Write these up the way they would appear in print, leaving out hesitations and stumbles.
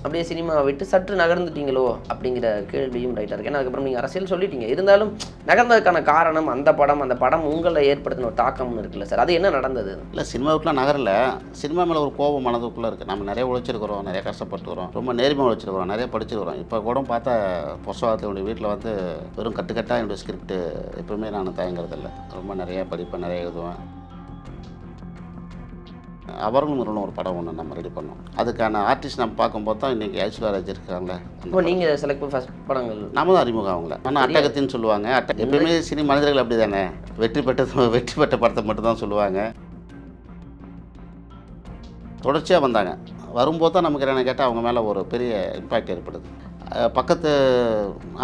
அப்படியே சினிமாவை விட்டு சற்று நகர்ந்துட்டீங்களோ அப்படிங்கிற கேள்வியும் ரைட்டாக இருக்குது. ஏன்னா அதுக்கப்புறம் நீங்கள் அரசியல் சொல்லிட்டீங்க, இருந்தாலும் நகர்ந்ததுக்கான காரணம் அந்த படம் உங்களை ஏற்படுத்தின ஒரு தாக்கம்னு இருக்குல்ல சார், அது என்ன நடந்தது? இல்லை, சினிமாவுக்குலாம் நகரில் சினிமா மேலே ஒரு கோபம் மனதுக்குள்ளே இருக்குது. நம்ம நிறைய உழைச்சிருக்கிறோம், நிறைய கஷ்டப்பட்டுக்கிறோம், ரொம்ப நேர்மையாக உழைச்சிருக்கிறோம், நிறைய படிச்சிருக்கிறோம். இப்போ கூட பார்த்தா பொசவாத்தினுடைய வீட்டில் வந்து வெறும் கட்டுக்கட்டாக என்னுடைய ஸ்கிரிப்ட் எப்பவுமே நான் தயங்குறதில்லை. ரொம்ப நிறைய படிப்பேன், நிறைய எழுதுவேன். அவர்களும் ஒரு படம் ஒன்று நம்ம ரெடி பண்ணோம். அதுக்கான ஆர்டிஸ்ட் நம்ம பார்க்கும்போது தான் இன்றைக்கி ஐஸ்வர்யா ராஜ் இருக்காங்களே. இப்போ நீங்கள் செலக்ட் ஃபஸ்ட் படங்கள் நம்ம தான் அறிமுகம் அவங்கள. ஆனால் அட்டகத்தின்னு சொல்லுவாங்க. எப்பயுமே சினி மனிதர்கள் அப்படி தானே, வெற்றி பெற்ற படத்தை மட்டும் தான் சொல்லுவாங்க. தொடர்ச்சியாக வந்தாங்க. வரும்போது தான் நமக்கு என்ன கேட்டால் அவங்க மேலே ஒரு பெரிய இம்பேக்ட் ஏற்படுது. பக்கத்து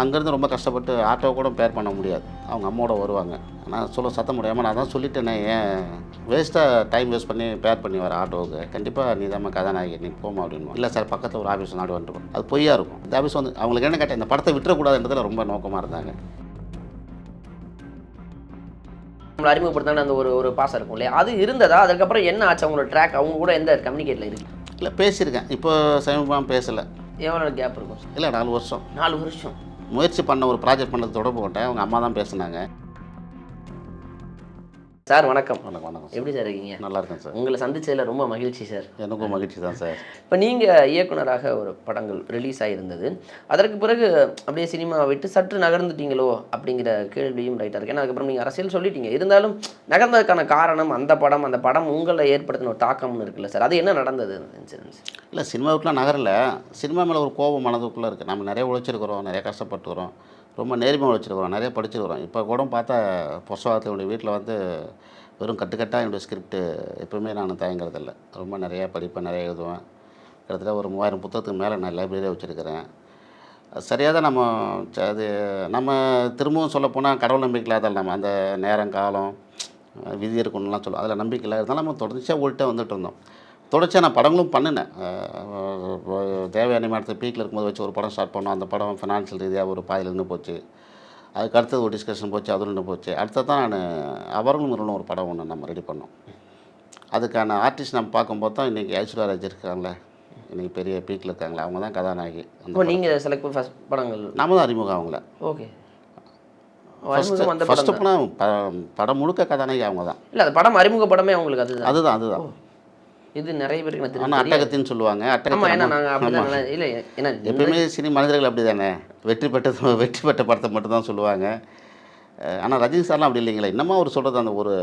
அங்கேருந்து ரொம்ப கஷ்டப்பட்டு ஆட்டோ கூட பேர் பண்ண முடியாது, அவங்க அம்மாவோட வருவாங்க. ஆனால் சத்தம் முடியாமல் நான் தான் சொல்லிட்டேனே, ஏன் வேஸ்ட்டாக டைம் வேஸ்ட் பண்ணி பேர் பண்ணி வர ஆட்டோவுக்கு, கண்டிப்பாக நீ தான் கதாநாயகி, நீ போமா அப்படின்னு. இல்லை சார், பக்கத்தில் ஒரு ஆஃபீஸ் நாடு வந்துட்டு அது பொய்யா இருக்கும். இந்த ஆஃபீஸ் வந்து அவங்களுக்கு என்ன கேட்டால் இந்த படத்தை விட்டுறக்கூடாதுன்றதுல ரொம்ப நோக்கமாக இருந்தாங்க. நம்மளை அறிமுகப்படுத்தான அந்த ஒரு பாசம் இருக்கும் இல்லையா, அது இருந்ததா? அதுக்கப்புறம் என்ன ஆச்சு அவங்களோட ட்ராக்? அவங்க கூட எந்த கம்யூனிகேட்டில் இருக்கு? இல்லை, பேசியிருக்கேன். இப்போ சமீபமாக பேசலை. எவ்வளோ கேப் இருக்கும்? இல்லை, 4 வருஷம். 4 வருஷம் முயற்சி பண்ண ஒரு ப்ராஜெக்ட் பண்ணது தொடர்பு கொண்டேன். அவங்க அம்மா தான் பேசுனாங்க. சார் வணக்கம். வணக்கம். எப்படி சார் இருக்கீங்க? நல்லா இருக்கேன் சார். உங்களை சந்திச்சதில் ரொம்ப மகிழ்ச்சி சார். எனக்கும் மகிழ்ச்சி தான் சார். இப்போ நீங்கள் இயக்குனராக ஒரு படங்கள் ரிலீஸ் ஆகியிருந்தது, அதற்கு பிறகு அப்படியே சினிமாவை விட்டு சற்று நகர்ந்துட்டீங்களோ அப்படிங்கிற கேள்வியும் ரைட்டாக இருக்குது. ஏன்னா அதுக்கப்புறம் நீங்கள் அரசியல் சொல்லிட்டீங்க, இருந்தாலும் நகர்ந்ததுக்கான காரணம் அந்த படம் உங்களை ஏற்படுத்தின ஒரு தாக்கம்னு இருக்குல்ல சார், அது என்ன நடந்தது இன்சிடென்ட்ஸ்? இல்லை, சினிமாவுக்குலாம் நகரில் சினிமா மேலே ஒரு கோபம் மனதுக்குள்ளே இருக்குது. நம்ம நிறைய உழைச்சிருக்கிறோம், நிறைய கஷ்டப்பட்டுக்கிறோம், ரொம்ப நேர்மையாக உழைச்சிருக்கிறோம், நிறைய படிச்சிருக்கிறோம். இப்போ கூட பார்த்தா பொசவாத்தினுடைய வீட்டில் வந்து வெறும் கட்டுக்கட்டாக என்னுடைய ஸ்கிரிப்ட் எப்பவுமே நான் தயங்குறதில்லை. ரொம்ப நிறையா படிப்பேன், நிறைய எழுதுவேன். கிட்டத்தட்ட ஒரு 3000 புத்தகத்துக்கு மேலே நான் லைப்ரரியாக வச்சுருக்கிறேன். சரியாக தான் அது நம்ம திரும்பவும் சொல்லப்போனால் கடவுள் நம்பிக்கை இல்லாதால் நம்ம அந்த நேரம் காலம் விதி இருக்கணும்லாம் சொல்லுவோம், அதில் நம்பிக்கை இல்லை. இருந்தாலும் நம்ம தொடர்ச்சியாக ஓடிட்டே வந்துட்டு இருந்தோம். தொடர்ச்சியாக நான் படங்களும் பண்ணினேன். தேவயானி மேடத்தை பீக்கில் இருக்கும்போது வச்சு ஒரு படம் ஸ்டார்ட் பண்ணோம். அந்த படம் ஃபினான்ஷியல் ரீதியாக ஒரு பாதியில் நின்று போச்சு. அதுக்கு அடுத்தது ஒரு டிஸ்கஷன் போச்சு, அது நின்று போச்சு. அடுத்தது தான் நான் அவர்களும் ஒரு படம் ஒன்று நம்ம ரெடி பண்ணோம். அதுக்கான ஆர்டிஸ்ட் நம்ம பார்க்கும்போது தான் இன்றைக்கி ஐஸ்வர்யா ராஜ் இருக்காங்களே, இன்றைக்கி பெரிய பீக்கில் இருக்காங்களே, அவங்க தான் கதாநாயகி. இப்போ நீங்கள் செலக்ட் ஃபஸ்ட் படங்கள் நம்ம தான் அறிமுகம் அவங்கள. ஓகே. ஃபஸ்ட்டு படம் முழுக்க கதாநாயகி அவங்க தான். இல்லை, அது படம் அறிமுக படமே அவங்களுக்கு அதுதான். இது நிறைய பேருக்கு ஆனால் அட்டகத்தின்னு சொல்லுவாங்க. இல்லை, ஏன்னா எப்பயுமே சினி மனிதர்கள் அப்படி தானே, வெற்றி பெற்ற படத்தை மட்டும் தான் சொல்லுவாங்க. ஆனால் ரஜினி சார்லாம் அப்படி இல்லைங்களா, இன்னமும் அவர் சொல்கிறது அந்த ஒரு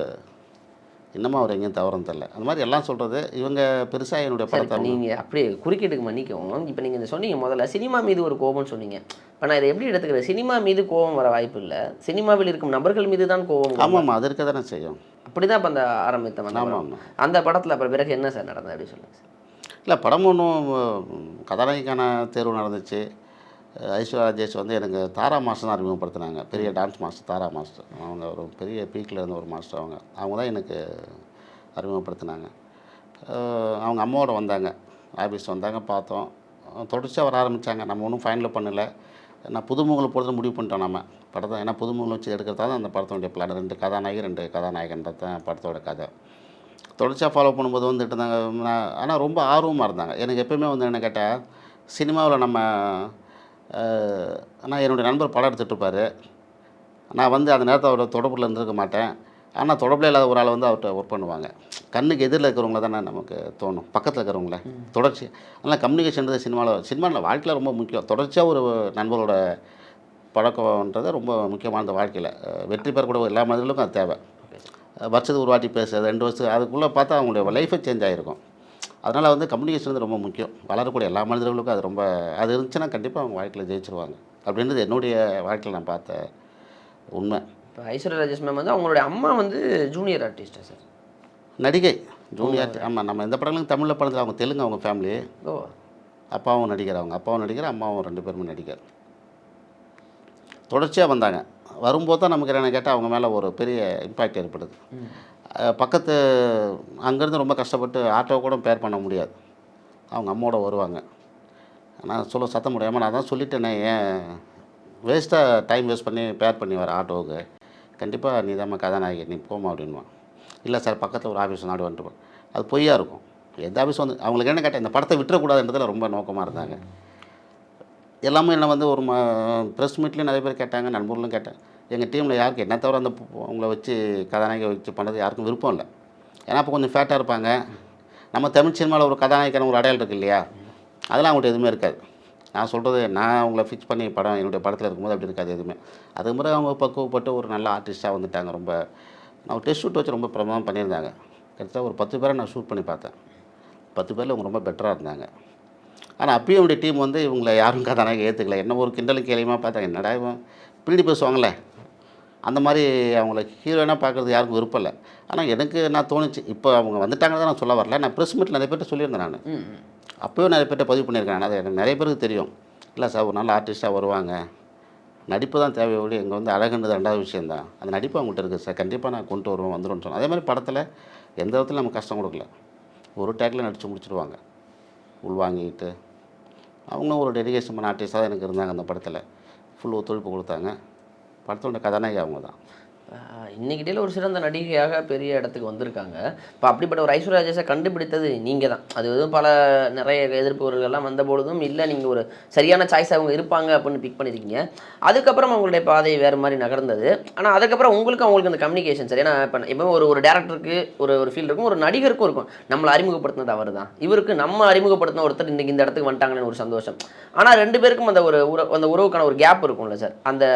இன்னமும் அவர் எங்கேயும் தவறும் தெரில. அந்த மாதிரி எல்லாம் சொல்கிறது இவங்க பெருசாக என்னுடைய படத்தை. நீங்கள் அப்படியே குறுக்கீட்டுக்கு மன்னிக்கவும், இப்போ நீங்கள் இந்த சொன்னீங்க முதல்ல சினிமா மீது ஒரு கோபம்னு சொன்னீங்க. இப்போ நான் இதை எப்படி எடுத்துக்கிறேன்? சினிமா மீது கோபம் வர வாய்ப்பு இல்லை, சினிமாவில் இருக்கும் நபர்கள் மீது தான் கோபம். ஆமாம், அது இருக்க தானே செய்யும். அப்படி தான் இப்போ அந்த ஆரம்பித்த ஆமாம். அந்த படத்தில் அப்புறம் பிறகு என்ன சார் நடந்தது அப்படி சொல்லுங்கள் சார். இல்லை, படம் ஒன்றும் கதாநாயகிக்கான தேர்வு நடந்துச்சு. ஐஸ்வர்யா ராஜேஷ் வந்து எனக்கு தாரா மாஸ்டர் தான் அறிமுகப்படுத்தினாங்க. பெரிய டான்ஸ் மாஸ்டர் தாரா மாஸ்டர், அவங்க ஒரு பெரிய பீக்கில் இருந்த ஒரு மாஸ்டர். அவங்க தான் எனக்கு அறிமுகப்படுத்தினாங்க. அவங்க அம்மாவோட வந்தாங்க, ஆஃபீஸ் வந்தாங்க, பார்த்தோம். தொடர்ச்சியாக வர ஆரம்பித்தாங்க. நம்ம ஒன்றும் ஃபைனல் பண்ணலை. நான் புதுமுகங்களை பொறுத்து முடிவு பண்ணிட்டோம் நம்ம படத்தை. ஏன்னா புதுமுகங்களை வச்சு எடுக்கிறதா தான் அந்த படத்தோடைய பிளான். 2 கதாநாயகி 2 கதாநாயகன்றது தான் படத்தோட கதை. தொடர்ச்சியாக ஃபாலோ பண்ணும்போது வந்துட்டு இருந்தாங்க. ஆனால் ரொம்ப ஆர்வமாக இருந்தாங்க. எனக்கு எப்போயுமே வந்து என்ன கேட்டால், சினிமாவில் நம்ம ஆனால் என்னுடைய நண்பர் படம் எடுத்துகிட்ருப்பார். நான் வந்து அந்த நேரத்தில் அவரோட தொடர்பில் இருந்திருக்க மாட்டேன். ஆனால் தொடர்பில் இல்லாத ஒரு ஆள் வந்து அவர்கிட்ட ஒர்க் பண்ணுவாங்க. கண்ணுக்கு எதிரில் இருக்கிறவங்கள தானே நமக்கு தோணும், பக்கத்தில் இருக்கிறவங்கள. தொடர்ச்சி அதனால் கம்யூனிகேஷன்றது சினிமாவில் வாழ்க்கையில் ரொம்ப முக்கியம். தொடர்ச்சியாக ஒரு நண்பரோட பழக்கம்ன்றது ரொம்ப முக்கியமானது வாழ்க்கையில். வெற்றி பெறக்கூடிய எல்லா மனிதர்களுக்கும் அது தேவை. வருஷத்துக்கு ஒரு வாட்டி பேசுறது, 2 வருஷத்துக்கு, அதுக்குள்ளே பார்த்தா அவங்களுடைய லைஃபே சேஞ்ச் ஆகிருக்கும். அதனால் வந்து கம்யூனிகேஷன் வந்து ரொம்ப முக்கியம். வளரக்கூடிய எல்லா மனிதர்களுக்கும் அது இருந்துச்சுன்னா கண்டிப்பாக அவங்க வாழ்க்கையில் ஜெயிச்சிருவாங்க அப்படின்றது என்னுடைய வாழ்க்கையில் நான் பார்த்த உண்மை. இப்போ ஐஸ்வர்யா ராஜேஷ் மேம் வந்து அவங்களுடைய அம்மா வந்து ஜூனியர் ஆர்டிஸ்டா சார்? நடிகை, ஜூனியர். ஆமாம், நம்ம எந்த படங்களும் தமிழில் படத்தில் அவங்க தெலுங்கு, அவங்க ஃபேமிலி. அப்பாவும் நடிகர், அவங்க அப்பாவும் நடிகர், அம்மாவும் 2 பேருமே நடிகர். தொடர்ச்சியாக வந்தாங்க. வரும்போது தான் நமக்கு என்ன கேட்டால் அவங்க மேலே ஒரு பெரிய இம்பேக்ட் ஏற்படுது. பக்கத்து அங்கேருந்து ரொம்ப கஷ்டப்பட்டு ஆட்டோ கூட பேர் பண்ண முடியாது, அவங்க அம்மாவோட வருவாங்க. ஆனால் சத்தம் முடியாமல் நான் தான் சொல்லிட்டேனே, ஏன் வேஸ்ட்டாக டைம் வேஸ்ட் பண்ணி பேர் பண்ணி வர ஆட்டோவுக்கு, கண்டிப்பாக நீ தான் கதாநாயகி, நீ போமா அப்படின்வான். இல்லை சார், பக்கத்தில் ஒரு ஆஃபீஸ் நாடு வந்துட்டு அது பொய்யா இருக்கும். எந்த ஆஃபீஸ் வந்து அவங்களுக்கு என்ன கேட்டேன், இந்த படத்தை விட்டுறக்கூடாதுன்றதுல ரொம்ப நோக்கமாக இருந்தாங்க. எல்லாமே என்ன வந்து ஒரு ப்ரெஸ் மீட்லேயும் நிறைய பேர் கேட்டாங்க, நண்பர்களும் கேட்டேன். எங்கள் டீமில் யாருக்கு என்ன தவிர அந்த அவங்கள வச்சு கதாநாயகி வச்சு பண்ணுறது யாருக்கும் விருப்பம் இல்லை. ஏன்னா அப்போ கொஞ்சம் ஃபேட்டாக இருப்பாங்க. நம்ம தமிழ் சினிமாவில் ஒரு கதாநாயகன ஒரு அடையாளம் இருக்குது இல்லையா, அதெல்லாம் அவங்கள்ட்ட எதுவுமே இருக்காது. நான் சொல்கிறது, நான் அவங்கள ஃபிக்ஸ் பண்ணி படம் என்னுடைய படத்தில் இருக்கும்போது அப்படி இருக்காது எதுவுமே. அதுக்கு முறை அவங்க பக்குவப்பட்டு ஒரு நல்ல ஆர்டிஸ்ட்டாக வந்துட்டாங்க. ரொம்ப நான் ஒரு டெஸ்ட் ஷூட் வச்சு ரொம்ப பிரபலமாக பண்ணியிருந்தாங்க. கிட்டத்தட்ட ஒரு 10 பேரை நான் ஷூட் பண்ணி பார்த்தேன். 10 பேரில் அவங்க ரொம்ப பெட்டராக இருந்தாங்க. ஆனால் அப்பயும் என்னுடைய டீம் வந்து இவங்களை யாரும் கதாநாயகி ஏற்றுக்கல. என்ன ஒரு கிண்டலும் கேலியுமா பார்த்தாங்க. என்னடா இவன் பின்னாடி பேசுவாங்களே, அந்த மாதிரி அவங்கள ஹீரோயினாக பார்க்குறது யாருக்கும் விருப்பம் இல்லை. ஆனால் எனக்கு நான் தோணுச்சு, இப்போ அவங்க வந்துட்டாங்கன்னு தான் நான் சொல்ல வரல. நான் ப்ரெஸ் மீட்டில் நிறைய பேர்ட்ட சொல்லியிருந்தேன் நான். அப்போயும் நிறைய பேர்ட்ட பதிவு பண்ணியிருக்கேன். அது எனக்கு நிறைய பேருக்கு தெரியும். இல்லை சார், ஒரு நல்ல ஆர்டிஸ்ட்டாக வருவாங்க, நடிப்பு தான் தேவையோடு, எங்கே வந்து அழகுன்றது 2வது விஷயந்தான். அந்த நடிப்பு அவங்கள்ட்ட இருக்குது சார், கண்டிப்பாக நான் கொண்டு வருவேன், வந்துடும்னு சொன்னேன். அதே மாதிரி படத்தில் எந்த விதத்துலையும் நம்ம கஷ்டம் கொடுக்கல. ஒரு டேக்கில் நடித்து முடிச்சிடுவாங்க. உள்வாங்கிட்டு அவங்களும் ஒரு டெடிகேஷன் பண்ண ஆர்டிஸ்டாக தான் எனக்கு இருந்தாங்க. அந்த படத்தில் ஃபுல் ஒத்துழைப்பு கொடுத்தாங்க. படத்தோட கதாநாயகி அவங்க தான். இன்னைக்கு டேல ஒரு சிறந்த நடிகையாக பெரிய இடத்துக்கு வந்திருக்காங்க. இப்போ அப்படிப்பட்ட ஒரு ஐஸ்வர்யா ராஜேஷை கண்டுபிடித்தது நீங்கள் தான். அது எதுவும் நிறைய எதிர்ப்புகள்லாம் வந்தபொழுதும் இல்லை, நீங்கள் ஒரு சரியான சாய்ஸ் அவங்க இருப்பாங்க அப்படின்னு பிக் பண்ணியிருக்கீங்க. அதுக்கப்புறம் அவங்களுடைய பாதை வேறு மாதிரி நகர்ந்தது. ஆனால் அதுக்கப்புறம் அவங்களுக்கு அந்த கம்யூனிகேஷன் சரி. ஏன்னா இப்போ எப்பவுமே ஒரு டேரக்டருக்கு ஒரு ஃபீல் இருக்கும், ஒரு நடிகருக்கும் இருக்கும். நம்மளை அறிமுகப்படுத்தினது அவர் தான், இவருக்கு நம்ம அறிமுகப்படுத்தின ஒருத்தர் இன்றைக்கி இந்த இடத்துக்கு வந்துட்டாங்கன்னு ஒரு சந்தோஷம். ஆனால் 2 பேருக்கும் அந்த உறவுக்கான ஒரு கேப் இருக்கும்ல சார், அந்த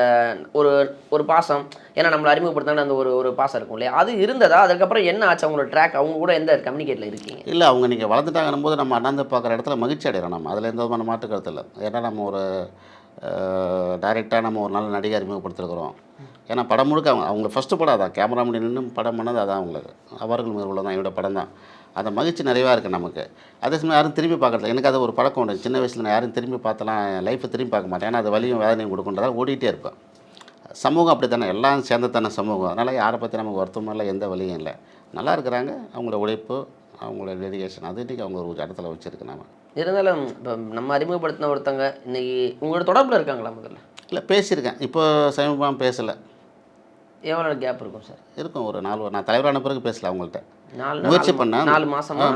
ஒரு பாசம். ஏன்னா நம்மளை அறிமுகப்படுத்தினா அந்த ஒரு பாசம் இருக்கும் இல்லையா, அது இருந்ததா? அதுக்கப்புறம் என்ன ஆச்சு அவங்களோட ட்ராக்? அவங்க கூட எந்த கம்யூனிகேட்டில் இருக்கீங்க? இல்லை, அவங்க நீங்கள் வளர்ந்துட்டாங்கன்னும் போது நம்ம அண்ணாந்து பார்க்குற இடத்துல மகிழ்ச்சி அடைகிறோம். நம்ம அதில் எந்த விதமான மாற்று கருத்து இல்லை. ஏன்னா நம்ம ஒரு டைரெக்டாக நம்ம ஒரு நல்ல நடிகை அறிமுகப்படுத்திருக்கிறோம். ஏன்னா படம் முழுக்க அவங்க ஃபஸ்ட்டு படம் அதான், கேமரா முன்னாடி நின்று படம் பண்ணது அதான் அவங்களுக்கு. அவர்கள் மேற்கொள்ள தான் என்னோட படம் தான். அந்த மகிழ்ச்சி நிறைவாக இருக்குது நமக்கு. அதே சமயம் யாரும் திரும்பி பார்க்குறது எனக்கு அது ஒரு பழக்கம் உண்டு. சின்ன வயசில் நான் யாரும் திரும்பி பார்த்தலாம் லைஃப்பை திரும்பி பார்க்க மாட்டேன். ஏன்னா அது வலியும் வேதனையும் கொடுக்குன்றதால ஓடிட்டே இருப்பேன். சமூகம் அப்படி தானே, எல்லாம் சேர்ந்து தானே சமூகம். அதனால் யாரை பற்றி நமக்கு வருத்தமும் இல்லை, எந்த வழியும் இல்லை. நல்லா இருக்கிறாங்க. அவங்களோட உழைப்பு, அவங்களோட டெடிகேஷன், அது இன்றைக்கி அவங்க ஒரு இடத்துல வச்சுருக்கு. நம்ம இருந்தாலும் இப்போ நம்ம அறிமுகப்படுத்தின ஒருத்தங்க இன்னைக்கு உங்களோட தொடர்பில் இருக்காங்களா? முதல்ல இல்லை, பேசியிருக்கேன். இப்போ சமீபமாக பேசலை. எவ்வளோ கேப் இருக்கும் சார்? இருக்கும் ஒரு 4 நான் தலைவரான பிறகு பேசல அவங்கள்ட்ட. 4 முயற்சி பண்ணேன். 4 மாதமா?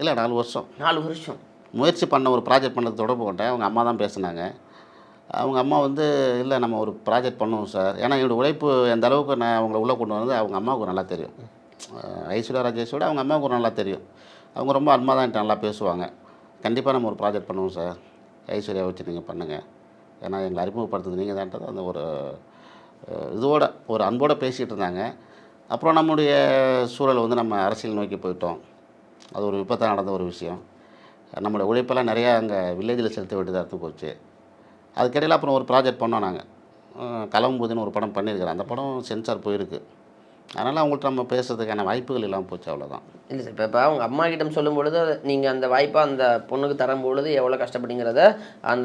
இல்லை, 4 வருஷம். 4 வருஷம் முயற்சி பண்ண ஒரு ப்ராஜெக்ட் பண்ணது தொடர்பு கொண்டேன். அவங்க அம்மா தான் பேசுனாங்க. அவங்க அம்மா வந்து, இல்லை நம்ம ஒரு ப்ராஜெக்ட் பண்ணுவோம் சார். ஏன்னா என்னோடய உழைப்பு எந்த அளவுக்கு நான் அவங்கள உள்ளே கொண்டு வந்து அவங்க அம்மாவுக்கு நல்லா தெரியும். ஐஸ்வர்யா ராஜேஷோட அவங்க அம்மாவுக்கு நல்லா தெரியும். அவங்க ரொம்ப அன்பாக தான் என்கிட்ட நல்லா பேசுவாங்க. கண்டிப்பாக நம்ம ஒரு ப்ராஜெக்ட் பண்ணுவோம் சார், ஐஸ்வர்யா வச்சு நீங்கள் பண்ணுங்கள், ஏன்னா எங்களை அறிமுகப்படுத்துறது நீங்கள் தான்றது அந்த ஒரு இதோட ஒரு அன்போடு பேசிகிட்டு இருந்தாங்க. அப்புறம் நம்முடைய சூழல் வந்து நம்ம அரசியல் நோக்கி போயிட்டோம். அது ஒரு விபத்தாக நடந்த ஒரு விஷயம். நம்மளோட உழைப்பெல்லாம் நிறையா அங்கே வில்லேஜில் செலுத்த வேண்டியதாக எடுத்து போச்சு. அதுக்கிடையில் அப்புறம் ஒரு ப்ராஜெக்ட் பண்ணோம் நாங்கள். களம்புதுன்னு ஒரு படம் பண்ணியிருக்கிறேன். அந்த படம் சென்சார் போயிருக்கு. அதனால் அவங்கள்ட்ட நம்ம பேசுறதுக்கான வாய்ப்புகள் இல்லாமல் போச்சு, அவ்வளோதான். இல்லை சார், இப்போ அவங்க அம்மா கிட்ட சொல்லும் பொழுது நீங்கள் அந்த வாய்ப்பை அந்த பொண்ணுக்கு தரும்பொழுது எவ்வளோ கஷ்டப்படிங்கிறத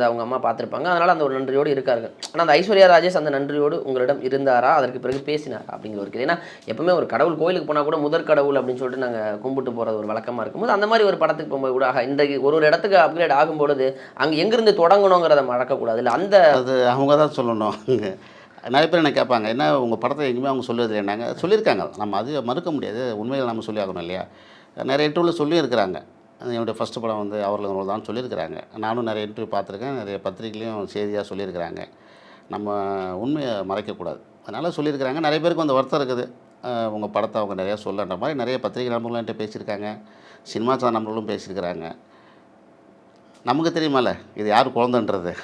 அவங்க அம்மா பார்த்துருப்பாங்க. அதனால் அந்த ஒரு நன்றியோடு இருக்காரு. ஆனால் அந்த ஐஸ்வர்யா ராஜேஷ் அந்த நன்றியோடு உங்களிடம் இருந்தாரா? அதற்கு பிறகு பேசினாரா அப்படிங்கிற ஒரு கேள்வி. ஏன்னா எப்பவுமே ஒரு கடவுள் கோயிலுக்கு போனால் கூட முதற் கடவுள் அப்படின்னு சொல்லிட்டு நாங்கள் கும்பிட்டு போகிறது ஒரு வழக்கமாக இருக்கும்போது, அந்த மாதிரி ஒரு படத்துக்கு போகும்போது கூட இன்றைக்கு ஒரு இடத்துக்கு அப்கிரேட் ஆகும்பொழுது அங்கே எங்கேருந்து தொடங்கணுங்கிறத மறக்கக்கூடாது இல்லை? அந்த அது அவங்க தான் சொல்லணும். நிறைய பேர் என்ன கேட்பாங்க, என்ன உங்கள் படத்தை எங்கேயுமே அவங்க சொல்லுவது இல்லைன்னாங்க. சொல்லியிருக்காங்க, நம்ம அது மறுக்க முடியாது. உண்மையில் நம்ம சொல்லி ஆகணும் இல்லையா. நிறைய இன்டர்வியூவில் சொல்லியிருக்கிறாங்க. என்னுடைய ஃபஸ்ட்டு படம் வந்து அவர்கள் தான் சொல்லியிருக்கிறாங்க. நானும் நிறைய இன்டர்வியூ பார்த்துருக்கேன், நிறைய பத்திரிகைலையும் செய்தியாக சொல்லியிருக்கிறாங்க. நம்ம உண்மையை மறைக்கக்கூடாது, அதனால் சொல்லியிருக்கிறாங்க. நிறைய பேருக்கு அந்த வருத்தம் இருக்குது, உங்கள் படத்தை அவங்க நிறையா சொல்லன்ற மாதிரி நிறைய பத்திரிகை நண்பர்களும் என்கிட்ட பேசியிருக்காங்க, சினிமா சார் நண்பர்களும் பேசியிருக்கிறாங்க. நமக்கு தெரியுமால இது யார் குழந்தைன்றது,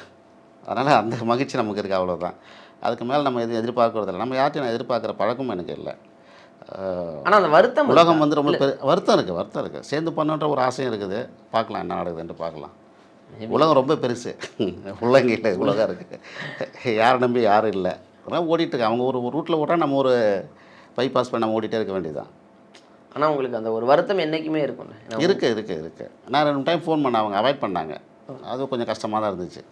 அதனால் அந்த மகிழ்ச்சி நமக்கு இருக்குது, அவ்வளோதான். அதுக்கு மேலே நம்ம எதுவும் எதிர்பார்க்கறதில்லை. நம்ம யார்ட்டையும் நான் எதிர்பார்க்குற பழக்கமும் எனக்கு இல்லை. ஆனால் அந்த வருத்தம், உலகம் வந்து ரொம்ப வருத்தம் இருக்குது. சேர்ந்து பண்ணுன்ற ஒரு ஆசையும் இருக்குது. பார்க்கலாம் என்ன நடக்குதுன்ட்டு பார்க்கலாம். உலகம் ரொம்ப பெருசு, உள்ளங்கையில் உலகம் இருக்குது. யாரை நம்பி யாரும் இல்லை. அதனால் ஓடிட்டுருக்கு. அவங்க ஒரு ரூட்டில் ஓட்டால் நம்ம ஒரு பைபாஸ் பண்ண ஓடிட்டே இருக்க வேண்டியதுதான். ஆனால் உங்களுக்கு அந்த ஒரு வருத்தம் என்றைக்குமே இருக்கும்ல? இருக்குது. நான் 2 டைம் ஃபோன் பண்ண, அவங்க அவாய்ட் பண்ணாங்க. அது கொஞ்சம் கஷ்டமாக தான் இருந்துச்சு.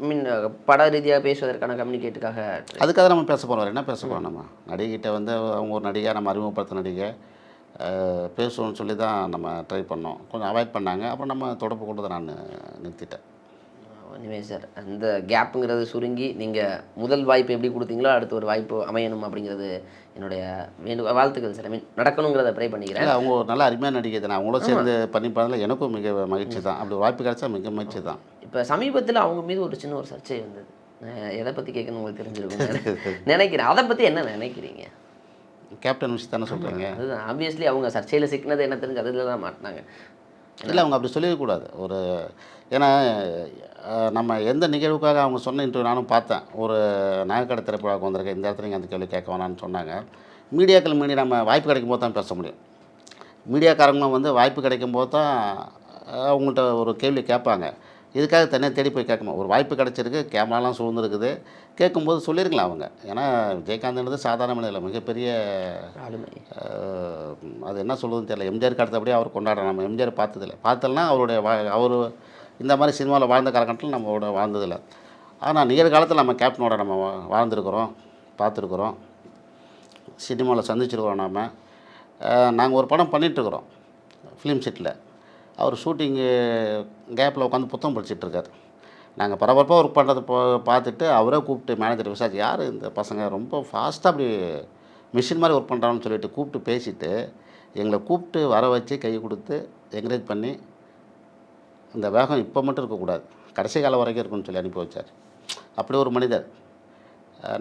மீன் பட ரீதியாக பேசுவதற்கான கம்யூனிகேட்டுக்காக அதுக்காக நம்ம பேச போகிறோம். என்ன பேச போகிறோம்? நம்ம நடிகைகிட்ட வந்து அவங்க ஒரு நடிகை, நம்ம அறிமுகப்படுத்த நடிகை பேசுவோம்னு சொல்லி தான் நம்ம ட்ரை பண்ணோம். கொஞ்சம் அவாய்ட் பண்ணாங்க. அப்புறம் நம்ம தொடர்பு கொண்டு தான் நான் நிறுத்திட்டேன். இனிமேல் சார் அந்த கேப்புங்கிறது சுருங்கி நீங்கள் முதல் வாய்ப்பு எப்படி கொடுத்தீங்களோ அடுத்து ஒரு வாய்ப்பு அமையணும் அப்படிங்கிறது என்னுடைய வாழ்த்துக்கள் சார். ஐ மீன் நடக்கணுங்கிறத ப்ரே பண்ணிக்கிறேன். இல்லை, அவங்க ஒரு நல்ல அருமையான நடிகை தான். அவங்களும் சேர்ந்து பண்ணி பார்த்ததில் எனக்கும் மிக மகிழ்ச்சி தான். அப்படி வாய்ப்பு கிடைச்சா மிக மகிழ்ச்சி தான். இப்போ சமீபத்தில் அவங்க மீது ஒரு சின்ன ஒரு சர்ச்சை வந்தது. எதை பற்றி கேட்கணும் உங்களுக்கு தெரிஞ்சிருக்கும் நினைக்கிறேன். அதை பற்றி என்ன நினைக்கிறீங்க? கேப்டன் விஷயம் தானே சொல்கிறீங்க? அதுதான் ஆப்வியஸ்லி அவங்க சர்ச்சையில் சிக்கினது என்ன தெரிஞ்சு அதில் தான் மாட்டினாங்க. இல்லை, அவங்க அப்படி சொல்லிடக்கூடாது. ஏன்னா நம்ம எந்த நிகழ்வுக்காக அவங்க சொன்ன இன்டர்வியூ நானும் பார்த்தேன். ஒரு நகைக்கடை திரைப்படாவுக்கு வந்திருக்கேன், இந்த இடத்துல நீங்கள் அந்த கேள்வி கேட்க வேணான்னு சொன்னாங்க. மீடியாக்கள் மீறி நம்ம வாய்ப்பு கிடைக்கும் போது தான் பேச முடியும். மீடியாக்காரங்களும் வந்து வாய்ப்பு கிடைக்கும் போது தான் அவங்கள்ட்ட ஒரு கேள்வி கேட்பாங்க. இதுக்காக தனியாக தேடி போய் கேட்கணும். ஒரு வாய்ப்பு கிடச்சிருக்கு, கேமராலாம் சூழ்ந்துருக்குது, கேட்கும்போது சொல்லியிருக்கலாம் அவங்க. ஏன்னா விஜயகாந்த்ன்றது சாதாரண மனிதர், மிகப்பெரிய அது என்ன சொல்லுதுன்னு தெரியல. எம்ஜிஆருக்கு அடுத்தபடியே அவர் கொண்டாடுறோம். நம்ம எம்ஜிஆர் பார்த்ததில்ல அவருடைய அவர் இந்த மாதிரி சினிமாவில் வாழ்ந்த காலகட்டத்தில் நம்மளோட வாழ்ந்ததில்லை. ஆனால் நிகழ்காலத்தில் நம்ம கேப்டனோட நம்ம வாழ்ந்துருக்குறோம், பார்த்துருக்குறோம், சினிமாவில் சந்திச்சிருக்கிறோம். நாங்கள் ஒரு படம் பண்ணிகிட்ருக்குறோம் ஃபிலிம் செட்டில். அவர் ஷூட்டிங்கு கேப்பில் உட்காந்து புத்தகம் படிச்சிட்ருக்கார். நாங்கள் பரபரப்பாக ஒர்க் பண்ணுறது பார்த்துட்டு அவரே கூப்பிட்டு மேனேஜர் விசாரிச்சு, யார் இந்த பசங்க ரொம்ப ஃபாஸ்ட்டாக அப்படி மிஷின் மாதிரி ஒர்க் பண்ணுறான்னு சொல்லிட்டு கூப்பிட்டு பேசிவிட்டு எங்களை கூப்பிட்டு வர வச்சு கை கொடுத்து என்கரேஜ் பண்ணி, இந்த வேகம் இப்போ மட்டும் இருக்கக்கூடாது, கடைசி காலம் வரைக்கும் இருக்குன்னு சொல்லி அனுப்பி வச்சார். அப்படி ஒரு மனிதர்.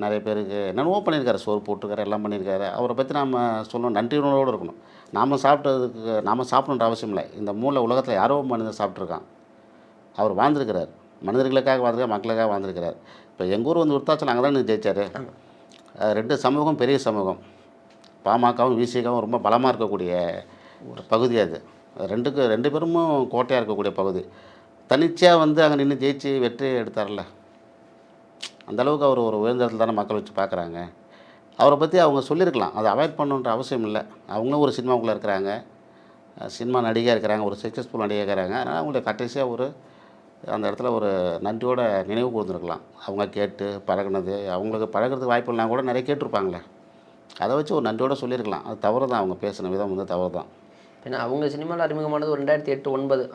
நிறைய பேருக்கு என்னென்னவோ பண்ணியிருக்காரு, சோறு போட்டிருக்காரு, எல்லாம் பண்ணியிருக்காரு. அவரை பற்றி நாம் சொல்லணும், நன்றி உணர்வோடு இருக்கணும். நாம் சாப்பிடணுன்ற அவசியம் இல்லை. இந்த மூளை உலகத்தில் யாரோ மனிதன் சாப்பிட்ருக்கான். அவர் வாழ்ந்துருக்கிறார், மனிதர்களுக்காக வாழ்ந்துருக்கார், மக்களுக்காக வாழ்ந்துருக்கிறார். இப்போ எங்கள் ஊர் வந்து விருத்தாச்சலம் அங்கே தான் ஜெயிச்சார். 2 சமூகம் பெரிய சமூகம், பாமகவும் விசிகாவும் ரொம்ப பலமாக இருக்கக்கூடிய ஒரு பகுதி அது. 2 பேரும் கோட்டையாக இருக்கக்கூடிய பகுதி. தனிச்சையாக வந்து அங்கே நின்று ஜெயிச்சு வெற்றி எடுத்தார்ல, அந்தளவுக்கு அவர் ஒரு உயர்ந்த இடத்துல தானே மக்கள் வச்சு பார்க்குறாங்க. அவரை பற்றி அவங்க சொல்லியிருக்கலாம், அதை அவாய்ட் பண்ணணுன்ற அவசியம் இல்லை. அவங்களும் ஒரு சினிமாவுக்குள்ளே இருக்கிறாங்க, சினிமா நடிகையாக இருக்கிறாங்க, ஒரு சக்ஸஸ்ஃபுல் நடிகையாக இருக்கிறாங்க. அதனால் அவங்கள கடைசியாக அந்த இடத்துல ஒரு நன்றியோட நினைவு கூர்ந்துருக்கலாம். அவங்க கேட்டு பழகினது, அவங்களுக்கு பழகிறதுக்கு வாய்ப்பு இல்லைனா கூட நிறைய கேட்டிருப்பாங்களே, அதை வச்சு ஒரு நன்றியோடு சொல்லியிருக்கலாம். அது தவறு தான், அவங்க பேசின விதம் வந்து தவறு தான். ஏன்னா அவங்க சினிமாவில் அறிமுகமானது ஒரு 2008-09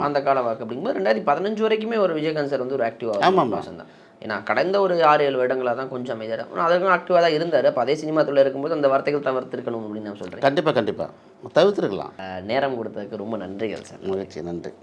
அந்த கால வாக்கு. அப்படிங்கும்போது 2015 வரைக்குமே ஒரு விஜயகாந்த் சார் வந்து ஒரு ஆக்டிவாக தான். ஏன்னா கடந்த ஒரு 6-7 வருடங்களாக தான் கொஞ்சம் அமைதியாக, ஆனால் அதுக்கும் ஆக்டிவாக தான் இருந்தார். அப்போ அதே சினிமா துறையில் இருக்கும்போது அந்த வார்த்தைகள் தவிர்த்திருக்கணும் அப்படின்னு நான் சொல்கிறேன். கண்டிப்பாக தவிர்த்துருக்கலாம். நேரம் கொடுத்ததுக்கு ரொம்ப நன்றிகள் சார். மகிழ்ச்சி, நன்றி.